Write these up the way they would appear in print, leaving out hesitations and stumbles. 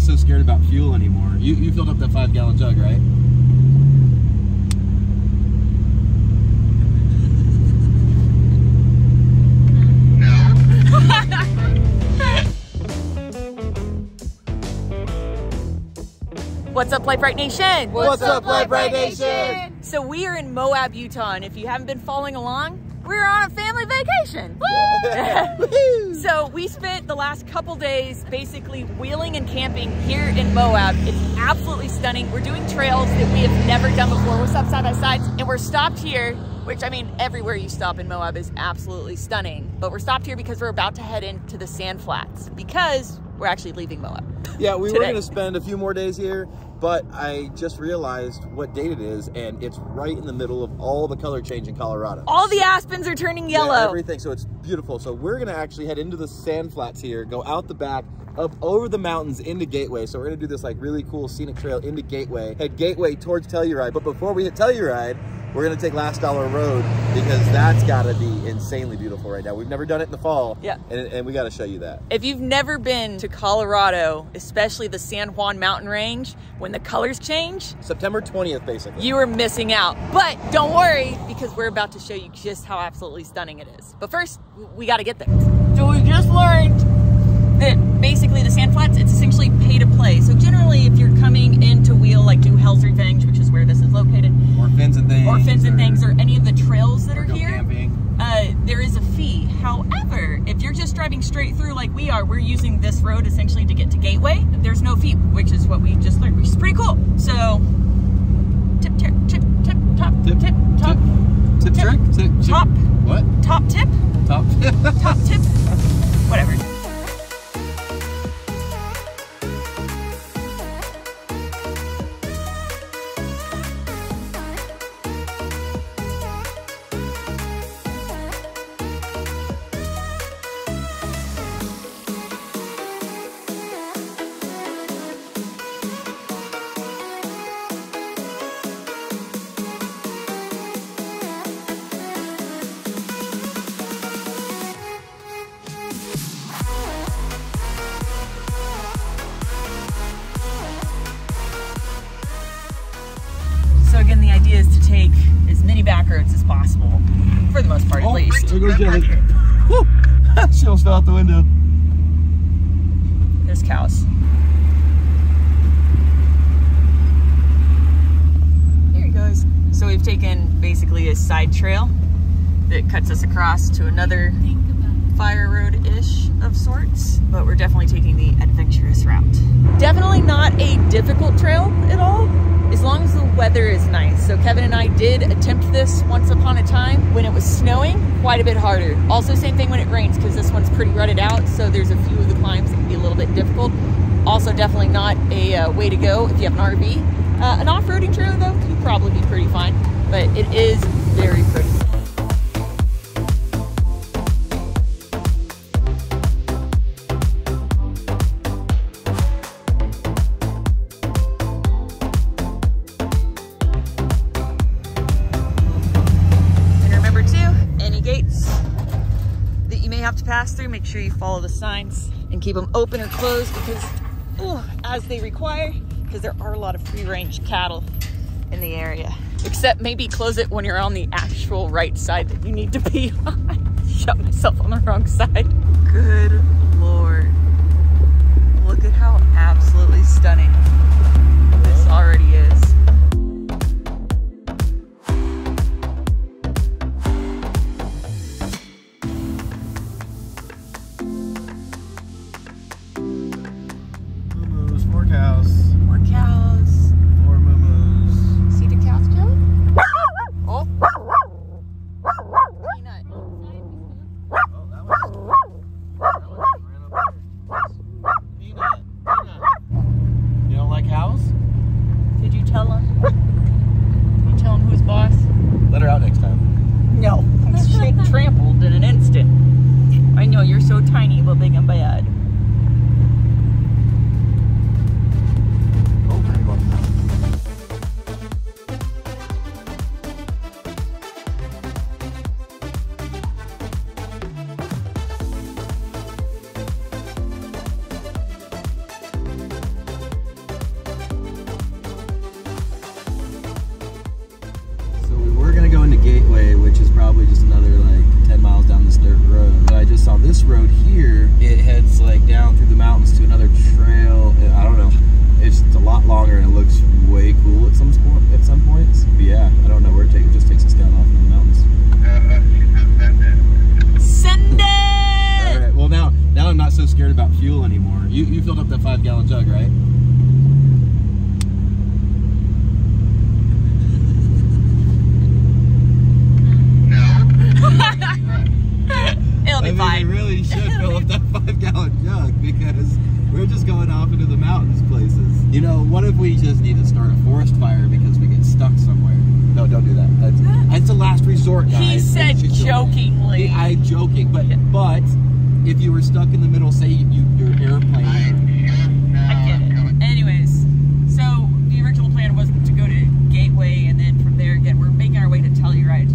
so scared about fuel anymore. You filled up that 5-gallon jug, right? What's up, Brite Nation? What's up, Brite Nation? So we are in Moab, Utah, and if you haven't been following along, we're on a family vacation. So we spent the last couple days basically wheeling and camping here in Moab. It's absolutely stunning. We're doing trails that we have never done before. We're stopped side by side, and we're stopped here, which, I mean, everywhere you stop in Moab is absolutely stunning. But we're stopped here because we're about to head into the sand flats because we're actually leaving Moab. Yeah, we were going to spend a few more days here, but I just realized what date it is, and it's right in the middle of all the color change in Colorado. All the aspens are turning yellow. Yeah, everything, so it's beautiful. So we're going to actually head into the sand flats here, go out the back, up over the mountains into Gateway. So we're going to do this like really cool scenic trail into Gateway, head Gateway towards Telluride. But before we hit Telluride, we're going to take Last Dollar Road because that's got to be insanely beautiful right now. We've never done it in the fall, yeah, and we got to show you that. If you've never been to Colorado, especially the San Juan mountain range, when the colors change, September 20th, basically, you are missing out. But don't worry, because we're about to show you just how absolutely stunning it is. But first, we got to get there. So we just learned that basically the sand flats, it's essentially pay to play. So generally, if you're coming in to wheel, like do Hell's Revenge, which is where this is located, or Fins and Things, or any of the trails that are here, camping, there is a fee. However, if you're just driving straight through like we are, we're using this road essentially to get to Gateway, there's no fee, which is what we just learned, which is pretty cool. So, tip, tip, tip, tip, top, tip, tip, top, tip, trick, tip, top, what? Top tip, top tip, top tip, whatever. So again, the idea is to take as many back roads as possible, for the most part at least. There goes Jelly. Woo! She almost fell out the window. There's cows. Here he goes. So we've taken basically a side trail that cuts us across to another fire road-ish of sorts, but we're definitely taking the adventurous route. Definitely not a difficult trail at all, as long as the weather is nice. So Kevin and I did attempt this once upon a time when it was snowing, quite a bit harder. Also same thing when it rains, because this one's pretty rutted out, so there's a few of the climbs that can be a little bit difficult. Also definitely not a way to go if you have an RV. An off-roading trail though can probably be pretty fine, but it is very pretty. To pass through, make sure you follow the signs and keep them open or closed because as they require, because there are a lot of free range cattle in the area. Except maybe close it when you're on the actual right side that you need to be on. Shut myself on the wrong side. Good Lord. Look at how absolutely stunning this already is. probably just another like 10 miles down this dirt road. But I just saw this road here. It heads like down through the mountains to another trail. I don't know. It's a lot longer and it looks way cool at some points. But yeah, I don't know where it takes. It just takes us down off in the mountains. Send it! All right. Well, now I'm not so scared about fuel anymore. You filled up that 5-gallon jug, right? It'll be fine. We really should fill up that 5-gallon jug because we're just going off into the mountains places. You know, what if we just need to start a forest fire because we get stuck somewhere? No, don't do that. It's a last resort, guys. He said jokingly. I'm joking, but if you were stuck in the middle, say your airplane. I get it. Anyways, so the original plan was to go to Gateway and then from there again, we're making our way to Telluride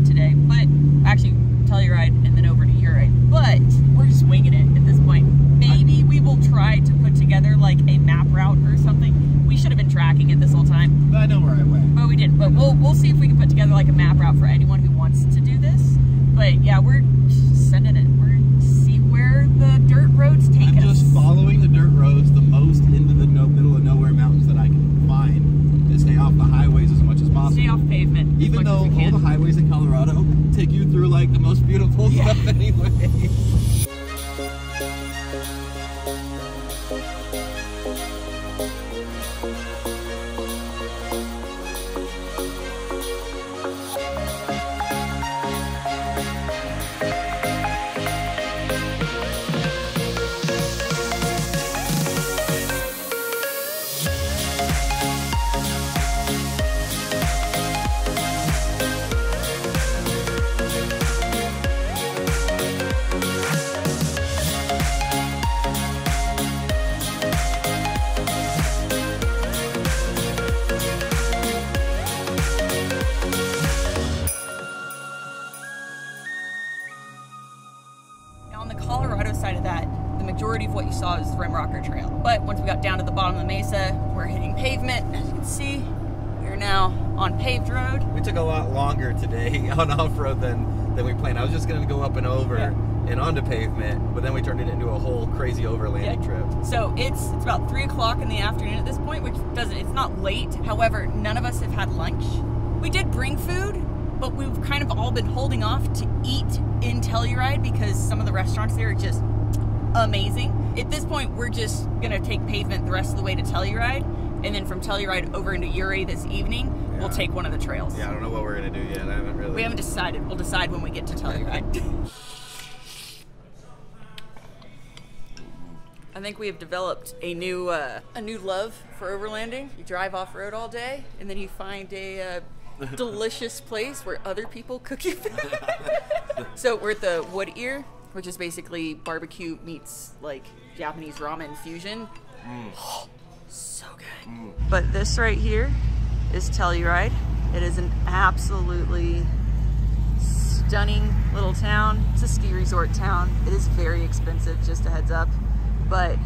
today, but actually Telluride and then over to Ouray. But we're just winging it at this point. Maybe we will try to put together like a map route or something. We should have been tracking it this whole time. But I know where I went. But we didn't. But we'll see if we can put together like a map route for anyone who wants to do this. But yeah, we're sending it. We're going to see where the dirt roads take us. I'm just following the dirt roads the most into the middle of nowhere mountains that I can find to stay off the highways as much as possible. Stay off pavement. Even though all the highways in Colorado take you through like the most beautiful stuff anyway. Side of that, the majority of what you saw is the Rim Rocker Trail. But once we got down to the bottom of the mesa, we're hitting pavement. As you can see, we are now on paved road. We took a lot longer today on off-road than we planned. I was just going to go up and over and onto pavement, but then we turned it into a whole crazy overlanding trip. So it's about 3 o'clock in the afternoon at this point, which it's not late. However, none of us have had lunch. We did bring food, but we've kind of all been holding off to eat in Telluride because some of the restaurants there are just amazing. At this point, we're just gonna take pavement the rest of the way to Telluride, and then from Telluride over into Ouray this evening, we'll take one of the trails. Yeah, I don't know what we're gonna do yet. We haven't decided. We'll decide when we get to Telluride. I think we have developed a new love for overlanding. You drive off-road all day, and then you find a delicious place where other people cook you food. So we're at the Wood Ear, which is basically barbecue meets like Japanese ramen fusion. Oh, so good. But this right here is Telluride. It is an absolutely stunning little town. It's a ski resort town. It is very expensive, just a heads up, but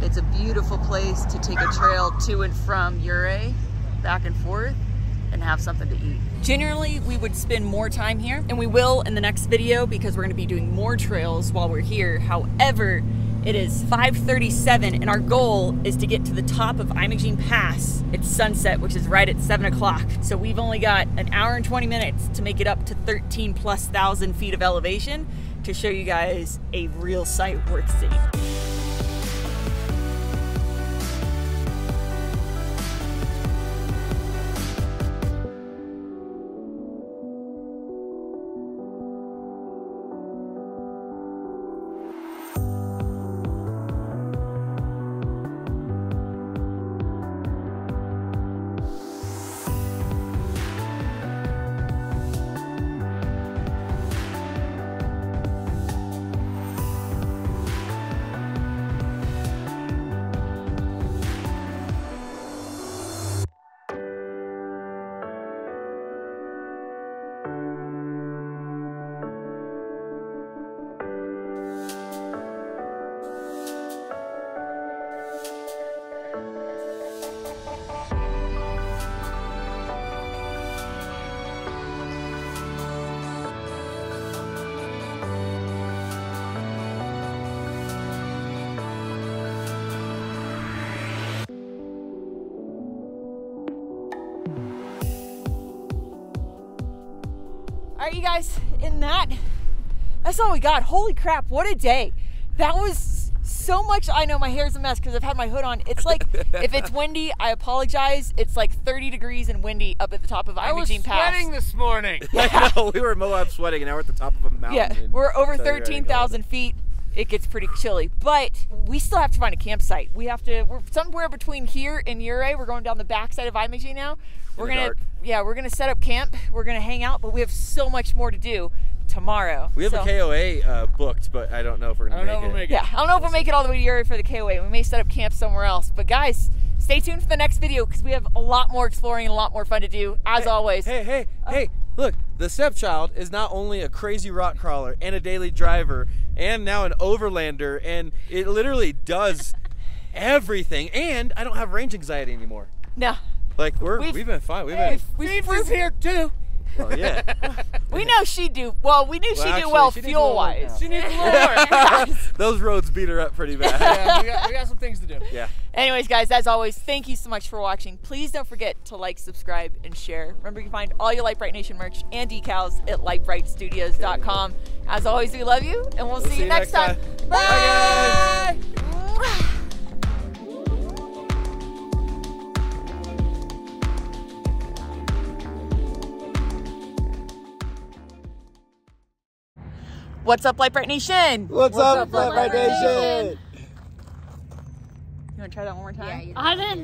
it's a beautiful place to take a trail to and from Ouray, back and forth, and have something to eat. Generally, we would spend more time here, and we will in the next video because we're gonna be doing more trails while we're here. However, it is 5:37, and our goal is to get to the top of Imogene Pass at sunset, which is right at 7 o'clock. So we've only got an hour and 20 minutes to make it up to 13,000+ feet of elevation to show you guys a real sight worth seeing. right, you guys, that's all we got. Holy crap, what a day. That was so much. I know my hair's a mess because I've had my hood on. It's like, if it's windy, I apologize. It's like 30 degrees and windy up at the top of Imogene Pass. I was sweating this morning. Yeah. I know, we were in Moab sweating and now we're at the top of a mountain. Yeah, we're over 13,000 feet. It gets pretty chilly, but we still have to find a campsite. We're somewhere between here and Ouray. We're going down the backside of Imogene now. We're gonna set up camp. We're gonna hang out, but we have so much more to do tomorrow. We have a KOA booked, but I don't know if we're gonna make it. Yeah, I don't know if we'll make it all the way to Ouray for the KOA. We may set up camp somewhere else. But guys, stay tuned for the next video because we have a lot more exploring and a lot more fun to do, as always. Hey, look, the stepchild is not only a crazy rock crawler and a daily driver and now an overlander, and it literally does everything, and I don't have range anxiety anymore. No. Like, we've been fine. We've here too. Well, yeah. We know she'd do well. We knew she'd do well fuel-wise. She needs a little more. Those roads beat her up pretty bad. Yeah, we got some things to do. Yeah. Anyways, guys, as always, thank you so much for watching. Please don't forget to like, subscribe, and share. Remember, you can find all your Lite Brite Nation merch and decals at litebritstudios.com. As always, we love you, and we'll see you next time. Bye! Bye, guys. What's up, Lite Brite Nation? What's up, Lite Brite Nation? You want to try that one more time? Yeah, I didn't.